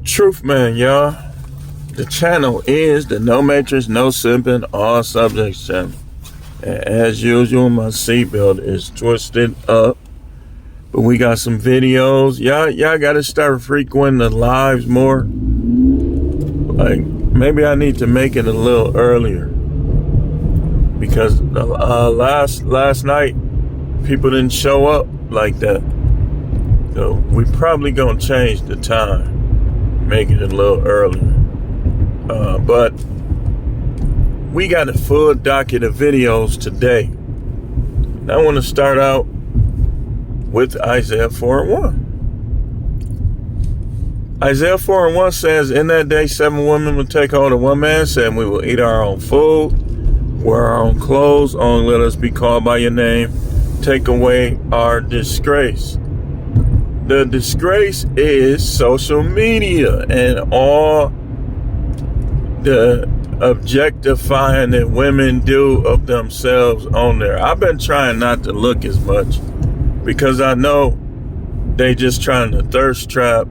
Truth Man, y'all. The channel is the No Matrix, No Simping, All Subjects channel. And as usual, my seatbelt is twisted up. But we got some videos. Y'all got to start frequenting the lives more. Like, maybe I need to make it a little earlier. Because last night, people didn't show up like that. So we probably going to change the time. Make it a little earlier. But we got a full docket of videos today. And I want to start out with Isaiah 4:1. Isaiah 4:1 says, "In that day, 7 women will take hold of one man, saying, we will eat our own food, wear our own clothes, only let us be called by your name, take away our disgrace." The disgrace is social media and all the objectifying that women do of themselves on there. I've been trying not to look as much because I know they just trying to thirst trap.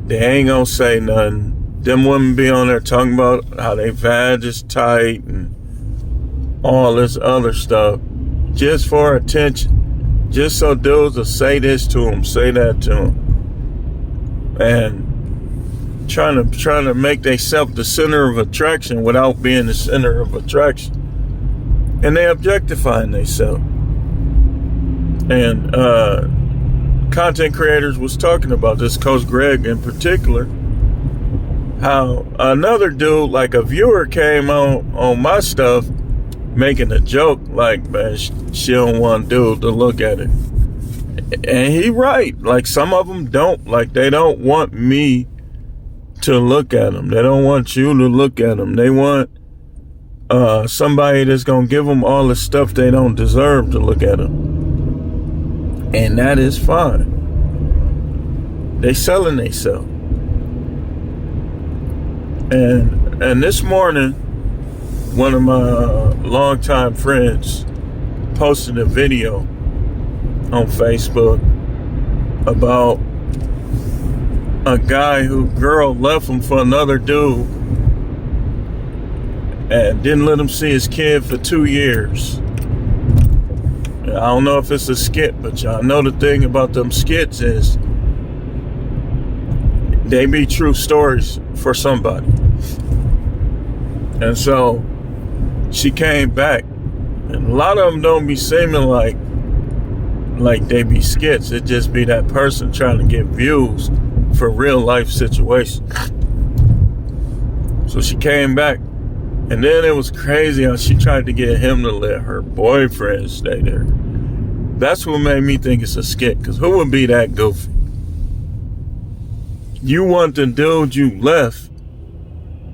They ain't gonna say nothing. Them women be on there talking about how they vag is tight and all this other stuff just for attention. Just so dudes will say this to them, say that to them. And trying to make themselves the center of attraction without being the center of attraction. And they objectifying themselves. And content creators was talking about this, Coach Greg in particular, how another dude, like a viewer, came on my stuff making a joke like, man, she don't want dude to look at it. And he right. Like, some of them don't. Like, they don't want me to look at them. They don't want you to look at them. They want somebody that's going to give them all the stuff they don't deserve to look at them. And that is fine. They selling themselves. And this morning, one of my longtime friends posted a video on Facebook about a guy who girl left him for another dude and didn't let him see his kid for 2 years. I don't know if it's a skit, but y'all know the thing about them skits is they be true stories for somebody. And so she came back, and a lot of them don't be seeming like they be skits. It just be that person trying to get views for real life situations. So she came back, and then it was crazy how she tried to get him to let her boyfriend stay there. That's what made me think it's a skit, because who would be that goofy? You want the dude you left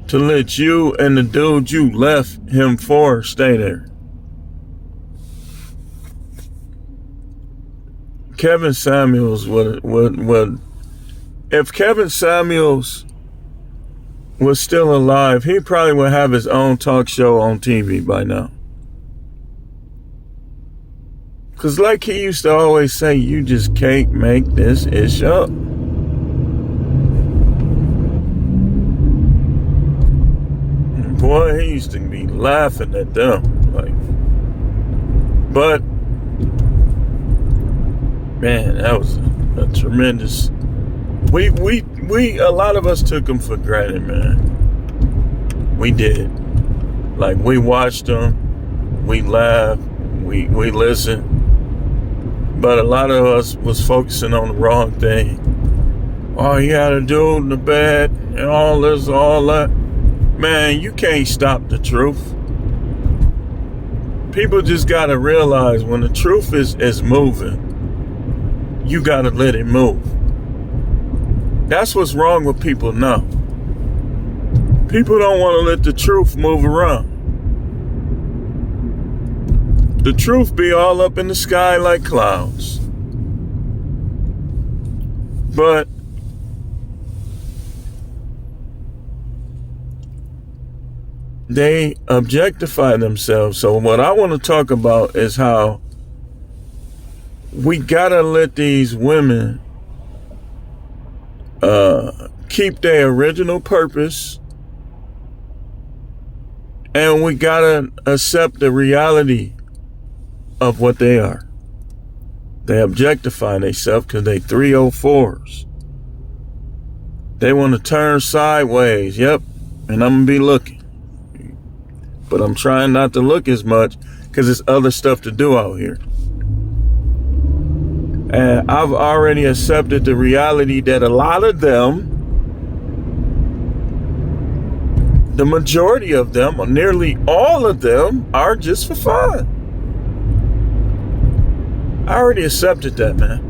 to let you and the dude you left him for stay there. Kevin Samuels would if Kevin Samuels was still alive, he probably would have his own talk show on TV by now. Cause like he used to always say, you just can't make this ish up. Boy, he used to be laughing at them. Like, but man, that was a tremendous. We a lot of us took him for granted, man. We did. Like, we watched him, we laughed, we listened, but a lot of us was focusing on the wrong thing. Oh, he had a dude in the bed and all this, all that. Man, you can't stop the truth. People just gotta realize when the truth is moving, you gotta let it move. That's what's wrong with people now. People don't want to let the truth move around. The truth be all up in the sky like clouds. But they objectify themselves. So what I want to talk about is how we gotta let these women keep their original purpose, and we gotta accept the reality of what they are. They objectify themselves because they 304s. They want to turn sideways. Yep. And I'm going to be looking. But I'm trying not to look as much because there's other stuff to do out here. And I've already accepted the reality that a lot of them, the majority of them, or nearly all of them, are just for fun. I already accepted that, man.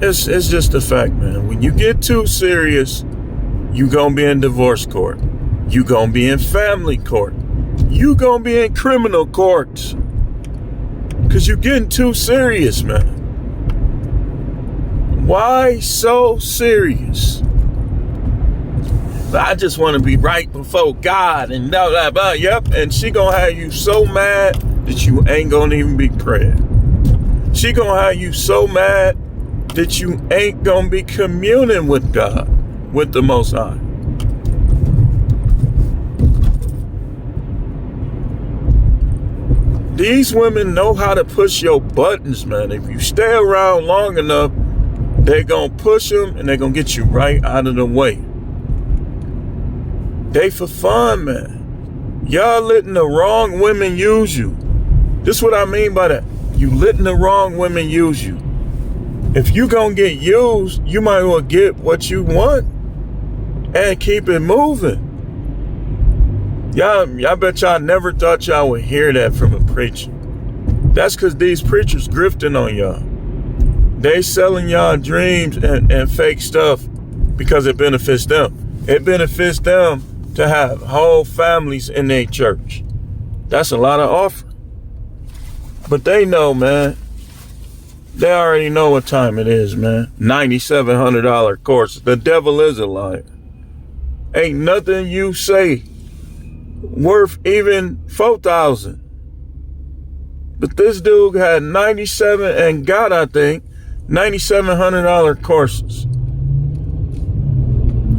It's just a fact, man. When you get too serious, you gonna be in divorce court. You gonna be in family court. You gonna be in criminal courts. Cause you're getting too serious, man. Why so serious? I just want to be right before God and blah, blah, blah. Yep. And she gonna have you so mad that you ain't gonna even be praying. She gonna have you so mad that you ain't gonna be communing with God, with the Most High. These women know how to push your buttons, man. If you stay around long enough, they're gonna push them and they're gonna get you right out of the way. They for fun, man. Y'all letting the wrong women use you. This is what I mean by that. You letting the wrong women use you. If you gonna get used, you might as well get what you want and keep it moving. Y'all bet y'all never thought y'all would hear that from a preacher. That's because these preachers grifting on y'all. They selling y'all dreams and fake stuff because it benefits them. It benefits them to have whole families in their church. That's a lot of offering. But they know, man. They already know what time it is, man. $9,700 course. The devil is a liar. Ain't nothing you say worth even $4,000. But this dude had 97 and got, I think, $9,700 courses.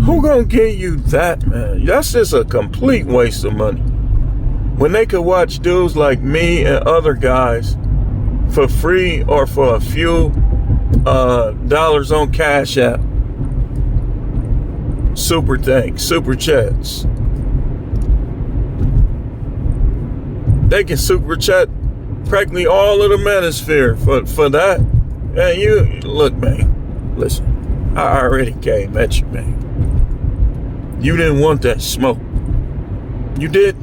Who gonna give you that, man? That's just a complete waste of money. When they could watch dudes like me and other guys for free or for a few dollars on Cash App. Super thanks, super chats. They can super chat practically all of the manosphere for that. And you, look, man, listen, I already came at you, man. You didn't want that smoke. You did.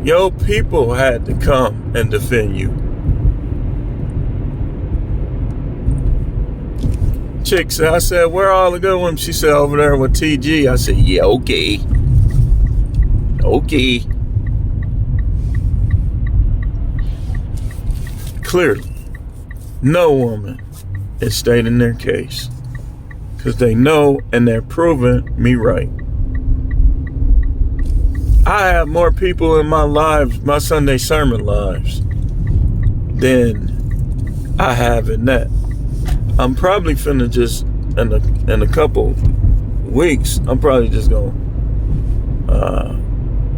Your people had to come and defend you. Chick said, I said, where are all the good ones? She said, over there with TG. I said, yeah, okay. Okay. Clearly, no woman is stating their case. Because they know and they're proving me right. I have more people in my lives, my Sunday sermon lives, than I have in that. I'm probably finna just, in a couple weeks, I'm probably just gonna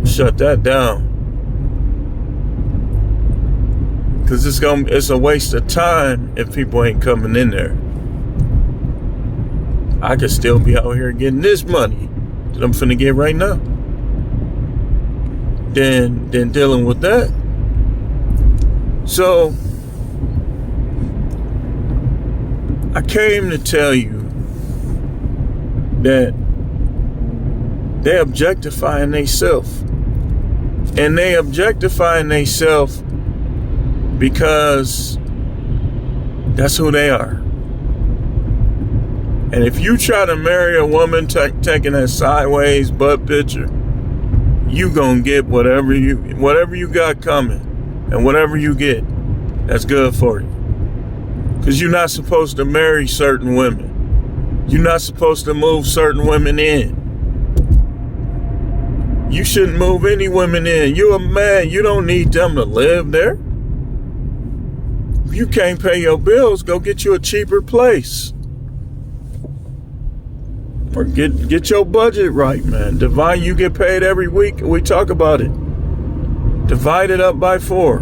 shut that down. Because it's a waste of time if people ain't coming in there. I could still be out here getting this money that I'm finna get right now. Than dealing with that. So I came to tell you that they objectifying themselves. And they objectifying themselves because that's who they are. And if you try to marry a woman taking that sideways butt picture, you gonna get whatever you got coming, and whatever you get, that's good for you. Because you're not supposed to marry certain women. You're not supposed to move certain women in. You shouldn't move any women in. You're a man. You don't need them to live there. If you can't pay your bills, go get you a cheaper place. Or get your budget right, man. Divide, you get paid every week. We talk about it. Divide it up by 4.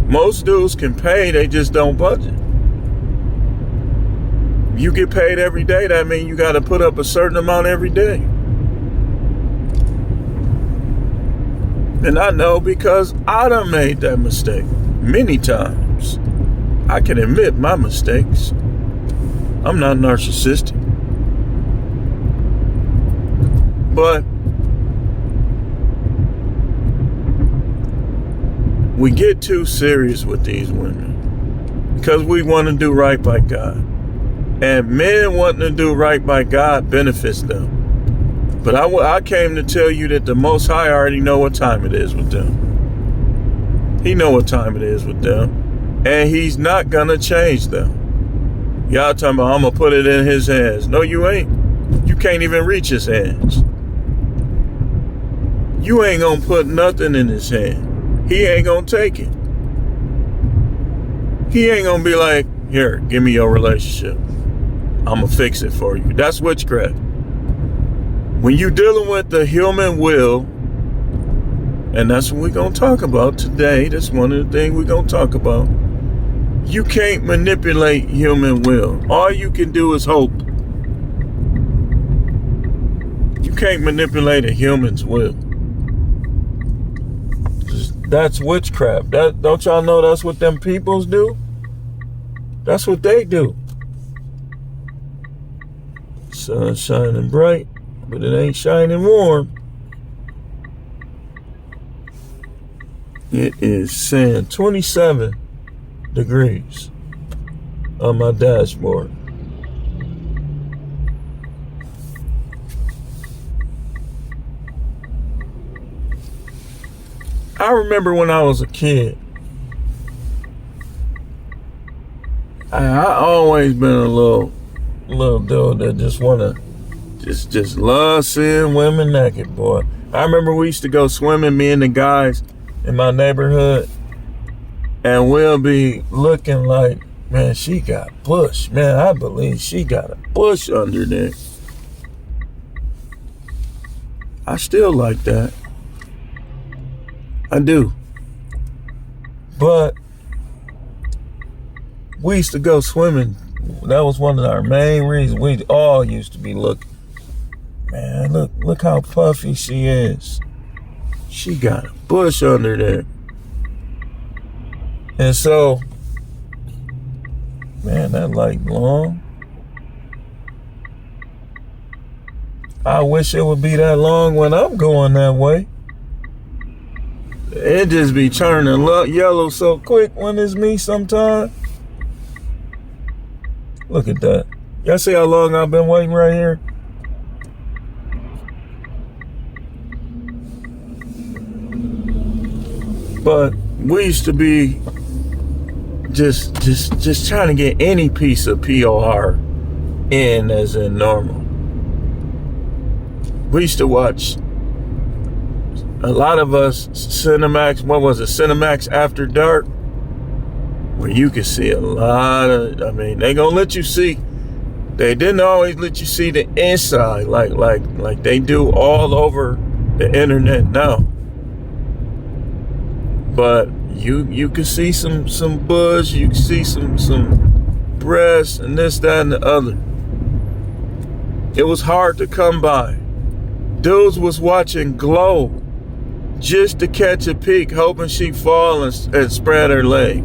Most dudes can pay, they just don't budget. You get paid every day, that means you got to put up a certain amount every day. And I know because I done made that mistake many times. I can admit my mistakes. I'm not narcissistic. But we get too serious with these women because we want to do right by God. And men wanting to do right by God benefits them. But I came to tell you that the Most High already know what time it is with them. He know what time it is with them. And he's not going to change them. Y'all talking about, I'm going to put it in his hands. No, you ain't. You can't even reach his hands. You ain't going to put nothing in his hand. He ain't going to take it. He ain't going to be like, here, give me your relationship. I'm going to fix it for you. That's witchcraft. When you're dealing with the human will, and that's what we're going to talk about today. That's one of the things we're going to talk about. You can't manipulate human will. All you can do is hope. You can't manipulate a human's will. That's witchcraft. Don't y'all know that's what them peoples do? That's what they do. Sun's shining bright, but it ain't shining warm. It is saying 27 degrees on my dashboard. I remember when I was a kid, I always been a little dude that just wanna just love seeing women naked, boy. I remember we used to go swimming, me and the guys in my neighborhood, and we'll be looking like, man, she got bush. Man, I believe she got a bush under there. I still like that. I do. But we used to go swimming. That was one of our main reasons. We all used to be looking. Man, look how puffy she is. She got a bush under there. And so, man, that like long. I wish it would be that long when I'm going that way. It just be turning yellow so quick when it's me sometimes. Look at that. Y'all see how long I've been waiting right here? But we used to be just trying to get any piece of POR in as in normal. We used to watch a lot of us Cinemax, what was it, Cinemax After Dark, where you could see a lot of, I mean, they gonna let you see, they didn't always let you see the inside like they do all over the internet now. But you can see some bush, you can see some breasts and this, that, and the other. It was hard to come by. Dudes was watching Glow just to catch a peek, hoping she'd fall and spread her leg.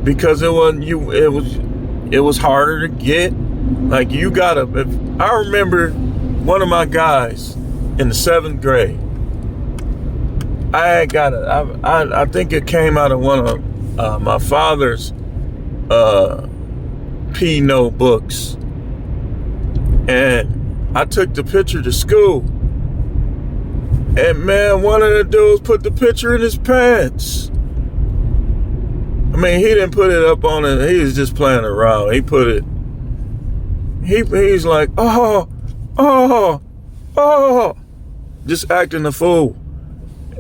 Because it was harder to get. Like you gotta. I remember one of my guys in the 7th grade. I think it came out of one of my father's P notebooks, and I took the picture to school. And man, one of the dudes put the picture in his pants. I mean, he didn't put it up on it. He was just playing around. He put it. He's like, oh, just acting a fool.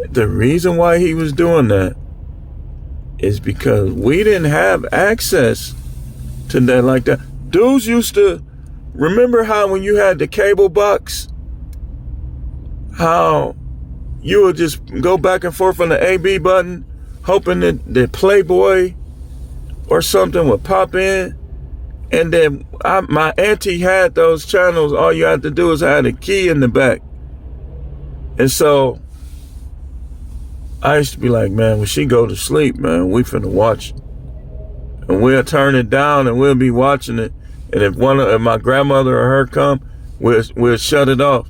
the reason why he was doing that is because we didn't have access to that like that. Dudes used to, remember how when you had the cable box, how you would just go back and forth on the AB button, hoping that the Playboy or something would pop in. And then my auntie had those channels. All you had to do is add a key in the back. And so I used to be like, man, when she go to sleep, man, we finna watch it. And we'll turn it down and we'll be watching it. And if my grandmother or her come, we'll shut it off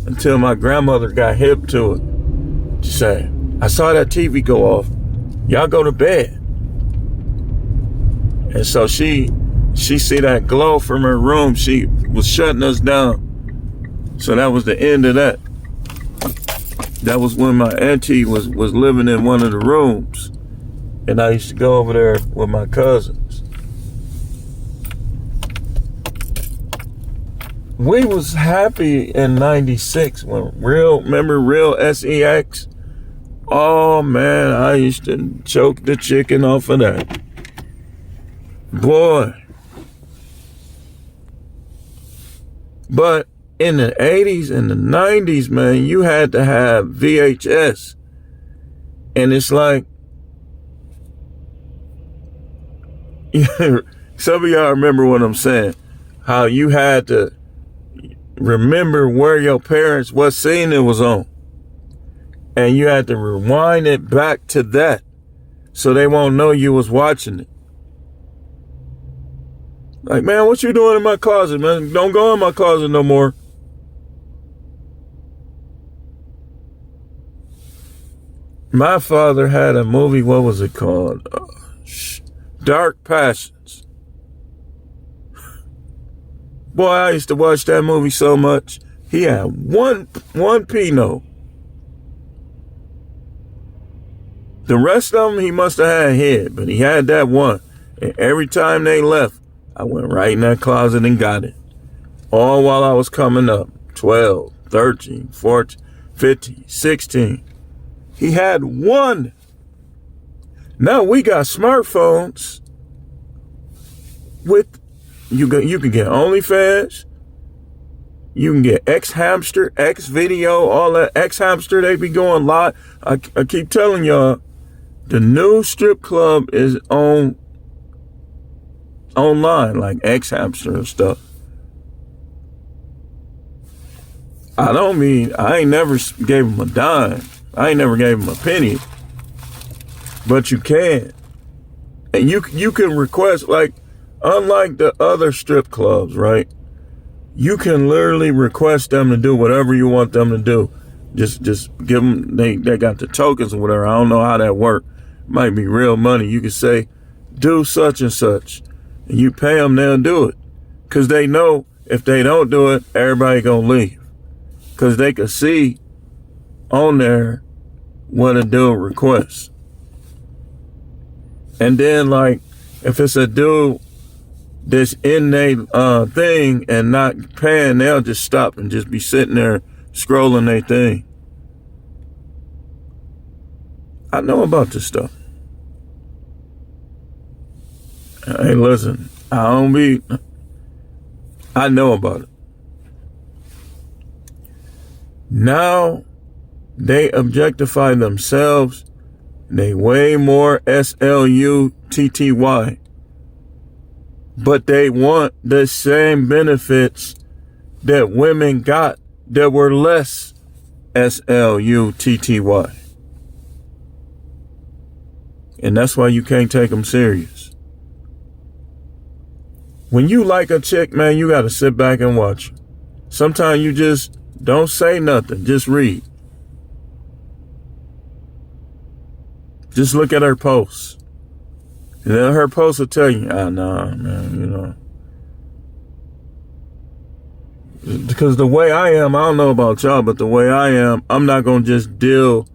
until my grandmother got hip to it. She said, I saw that TV go off. Y'all go to bed. And so she see that glow from her room. She was shutting us down. So that was the end of that. That was when my auntie was living in one of the rooms. And I used to go over there with my cousins. We was happy in 96 when real SEX? Oh man, I used to choke the chicken off of that. Boy. But in the 80s and the 90s, man, you had to have VHS. And it's like, some of y'all remember what I'm saying. How you had to remember where your parents, what scene it was on. And you had to rewind it back to that so they won't know you was watching it. Like, man, what you doing in my closet, man? Don't go in my closet no more. My father had a movie, what was it called? Dark Passions. Boy, I used to watch that movie so much. He had one Pinot. The rest of them he must have had hid, but he had that one. And every time they left, I went right in that closet and got it. All while I was coming up. 12, 13, 14, 15, 16. He had one. Now we got smartphones with, you can get OnlyFans. You can get X-Hamster, X-Video, all that. X-Hamster, they be going live. I keep telling y'all, the new strip club is online, like X-Hamster and stuff. I ain't never gave him a dime. I ain't never gave him a penny. But you can. And you can request, like, unlike the other strip clubs, right? You can literally request them to do whatever you want them to do. Just give them, they got the tokens or whatever. I don't know how that works. Might be real money. You can say, do such and such. And you pay them, they'll do it. Because they know if they don't do it, everybody gonna leave. Because they can see on there what a dude requests. And then, like, if it's a dude that's in their thing and not paying, they'll just stop and just be sitting there scrolling their thing. I know about this stuff. Hey, listen, I know about it. Now they objectify themselves. They way more SLUTTY. But they want the same benefits that women got that were less SLUTTY. And that's why you can't take them serious. When you like a chick, man, you got to sit back and watch her. Sometimes you just don't say nothing. Just read. Just look at her posts. And then her posts will tell you, nah, man, you know. Because the way I am, I don't know about y'all, but the way I am, I'm not going to just deal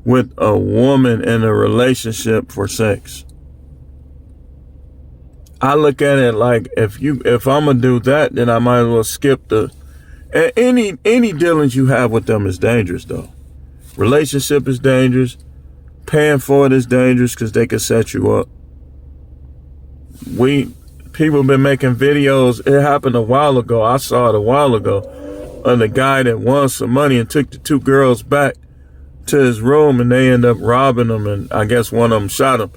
with a woman in a relationship for sex. I look at it like if I'm gonna do that, then I might as well skip any dealings you have with them is dangerous though. Relationship is dangerous. Paying for it is dangerous because they can set you up. People have been making videos. It happened a while ago. I saw it a while ago. Of the guy that won some money and took the two girls back to his room, and they end up robbing them, and I guess one of them shot him.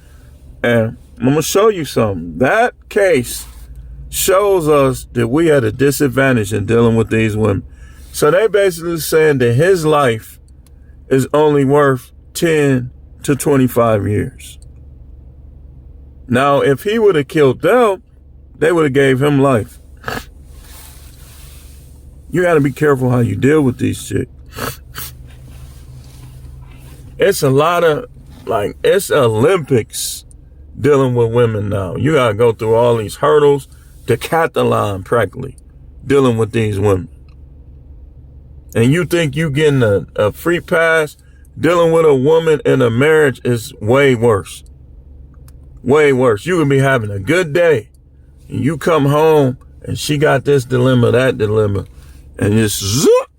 And I'm going to show you something. That case shows us that we had a disadvantage in dealing with these women. So they basically saying that his life is only worth 10 to 25 years. Now, if he would have killed them, they would have gave him life. You got to be careful how you deal with these chicks. It's a lot of, it's Olympics dealing with women now. You got to go through all these hurdles, decathlon practically, dealing with these women. And you think you getting a free pass? Dealing with a woman in a marriage is way worse. Way worse. You can be having a good day, and you come home, and she got this dilemma, that dilemma, and just zoop,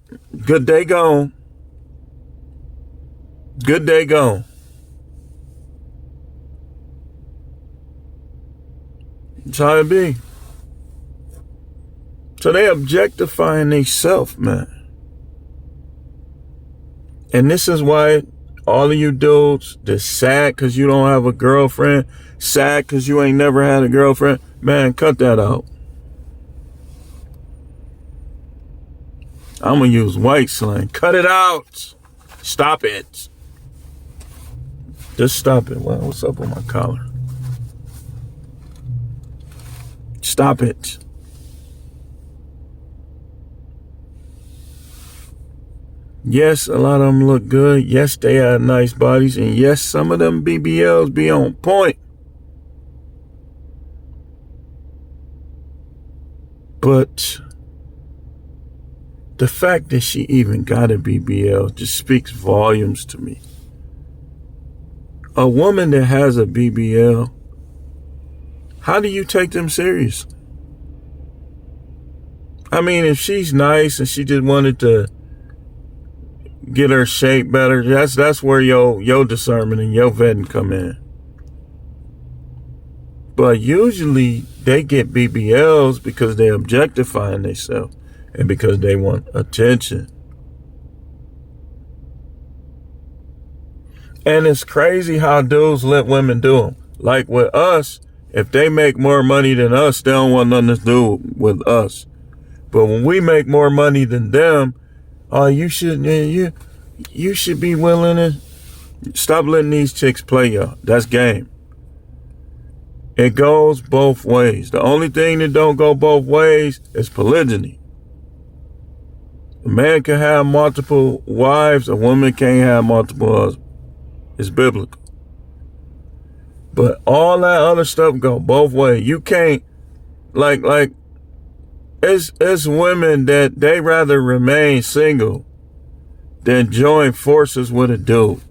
good day gone. Good day gone. That's how it be. So they objectifying themselves, man. And this is why all of you dudes that's sad because you don't have a girlfriend, sad because you ain't never had a girlfriend, man, cut that out. I'm going to use white slang. Cut it out. Stop it. Just stop it. Well, what's up with my collar? Stop it. Yes, a lot of them look good. Yes, they have nice bodies. And yes, some of them BBLs be on point. But the fact that she even got a BBL just speaks volumes to me. A woman that has a BBL, how do you take them serious? I mean, if she's nice and she just wanted to get her shape better, that's where your discernment and your vetting come in. But usually they get BBLs because they're objectifying themselves and because they want attention. And it's crazy how dudes let women do them. Like with us, if they make more money than us, they don't want nothing to do with us. But when we make more money than them, you should be willing to stop letting these chicks play y'all. That's game. It goes both ways. The only thing that don't go both ways is polygyny. A man can have multiple wives, a woman can't have multiple husbands. It's biblical. But all that other stuff go both ways. You can't, it's women that they rather remain single than join forces with a dude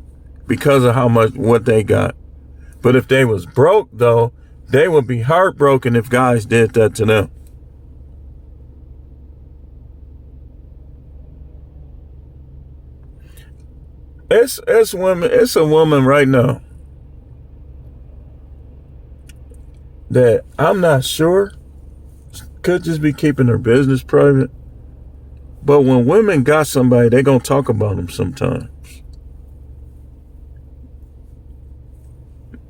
because of what they got. But if they was broke though, they would be heartbroken if guys did that to them. It's women. It's a woman right now that I'm not sure could just be keeping her business private. But when women got somebody, they gonna talk about them sometimes,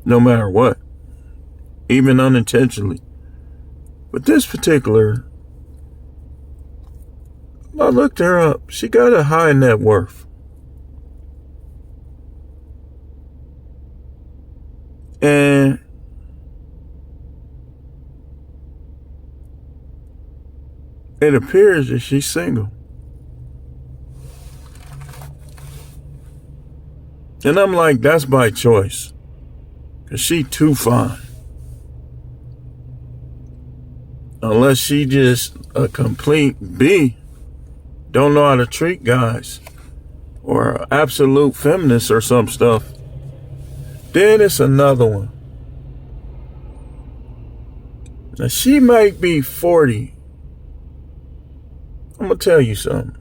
no matter what, even unintentionally. But this particular, I looked her up. She got a high net worth. And it appears that she's single. And I'm like, that's by choice. Because she too fine. Unless she just a complete B. Don't know how to treat guys. Or absolute feminist or some stuff. Then it's another one. Now she might be 40. I'm going to tell you something.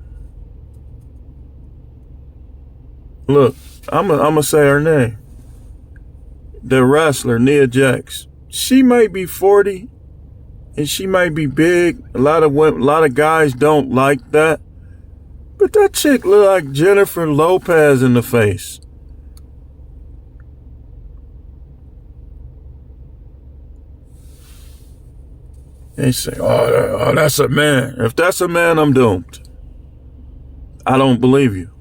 Look, I'm gonna say her name. The wrestler, Nia Jax. She might be 40 and she might be big. A lot of guys don't like that. But that chick look like Jennifer Lopez in the face. They say, oh, that's a man. If that's a man, I'm doomed. I don't believe you.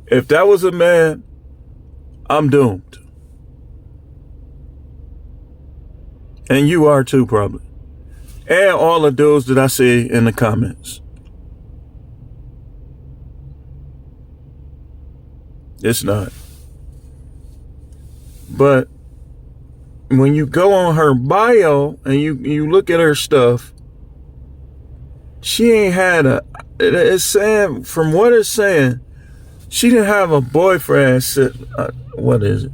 If that was a man, I'm doomed. And you are too, probably. And all the dudes that I see in the comments. It's not. But when you go on her bio and you look at her stuff, she ain't had it's saying, from what it's saying, she didn't have a boyfriend. What is it?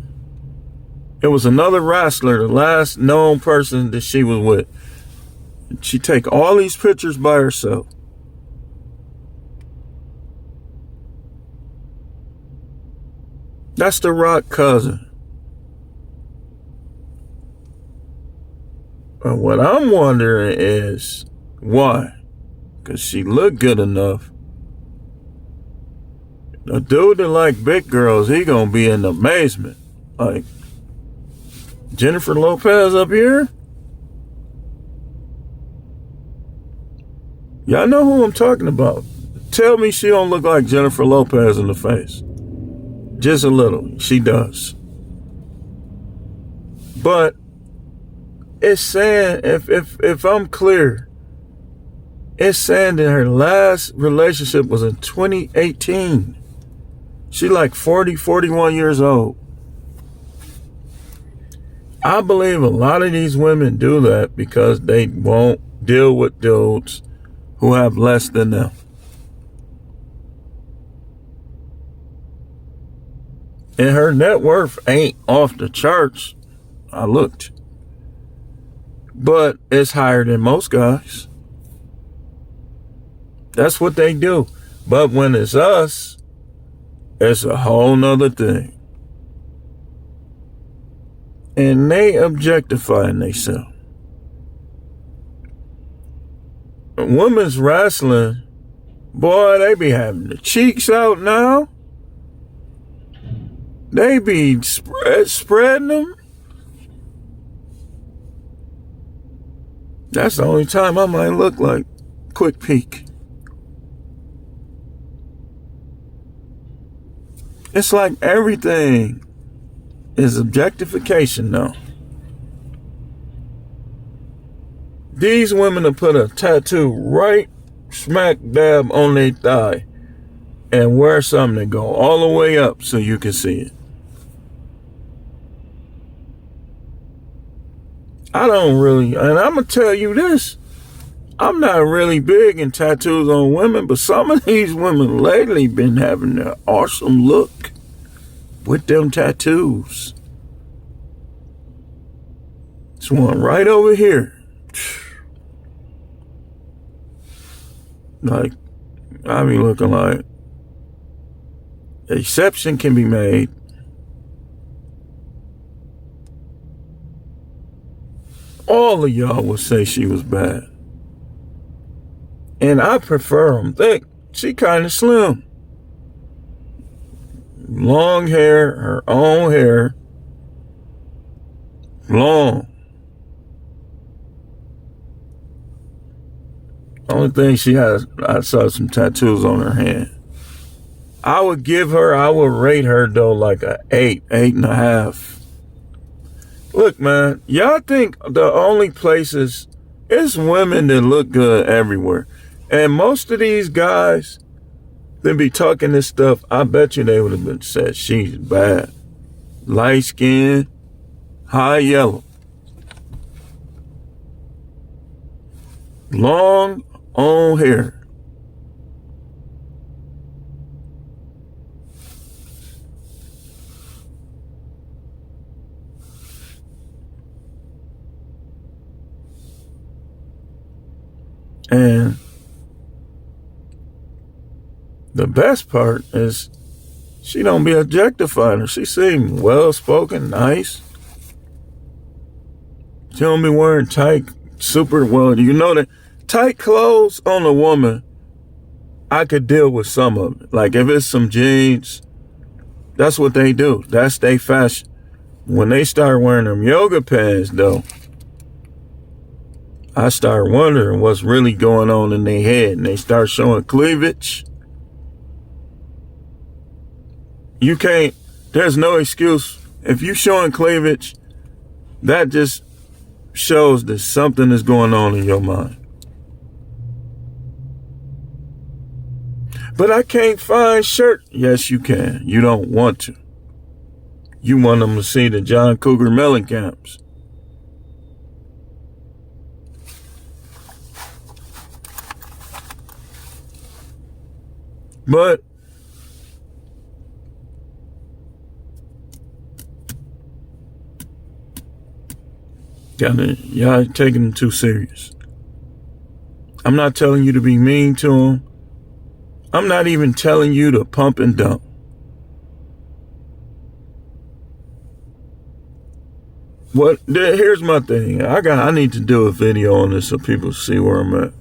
It was another wrestler, the last known person that she was with. She take all these pictures by herself. That's the Rock cousin. And what I'm wondering is why? Because she looked good enough. A dude that like big girls, he gonna be in amazement. Like Jennifer Lopez up here. Y'all know who I'm talking about. Tell me she don't look like Jennifer Lopez in the face. Just a little. She does. But it's saying, if I'm clear, it's saying that her last relationship was in 2018. She like 40, 41 years old. I believe a lot of these women do that because they won't deal with dudes who have less than them. And her net worth ain't off the charts. I looked. But it's higher than most guys. That's what they do. But when it's us, it's a whole nother thing. And they objectifying themselves. Women's wrestling, boy, they be having the cheeks out now. They be spreading them. That's the only time I might look like quick peek. It's like everything is objectification now. These women will put a tattoo right smack dab on their thigh and wear something that go all the way up so you can see it. I don't really, and I'm going to tell you this, I'm not really big in tattoos on women, but some of these women lately been having an awesome look with them tattoos. This one right over here. Like, I be looking like exception can be made. All of y'all would say she was bad. And I prefer them thick. She kind of slim. Long hair, her own hair. Long. Only thing she has, I saw some tattoos on her hand. I would rate her though like a 8.5. Look, man, y'all think the only places, it's women that look good everywhere. And most of these guys that be talking this stuff, I bet you they would have been said she's bad. Light skin, high yellow. Long on hair. And the best part is she don't be objectifying her. She seem well-spoken, nice. She don't be wearing tight, super, well, you know that tight clothes on a woman, I could deal with some of it. Like if it's some jeans, that's what they do. That's their fashion. When they start wearing them yoga pants, though, I start wondering what's really going on in their head. And they start showing cleavage. You can't, there's no excuse. If you showing cleavage, that just shows that something is going on in your mind. But I can't find shirt. Yes, you can. You don't want to. You want them to see the John Cougar Mellencamp's. But y'all taking them too serious. I'm not telling you to be mean to them. I'm not even telling you to pump and dump. Here's my thing. I need to do a video on this so people see where I'm at.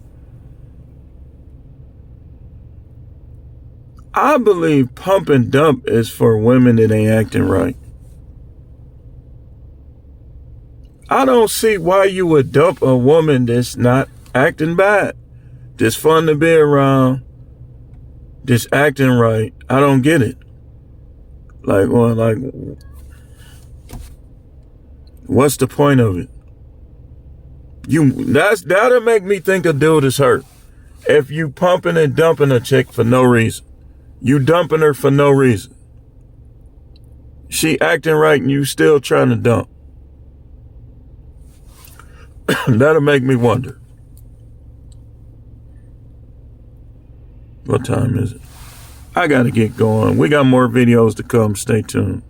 I believe pump and dump is for women that ain't acting right. I don't see why you would dump a woman that's not acting bad, that's fun to be around, that's acting right. I don't get it. Like, well, like, what's the point of it? That'll make me think a dude is hurt. If you pumping and dumping a chick for no reason. You dumping her for no reason. She acting right and you still trying to dump. That'll make me wonder. What time is it? I gotta get going. We got more videos to come. Stay tuned.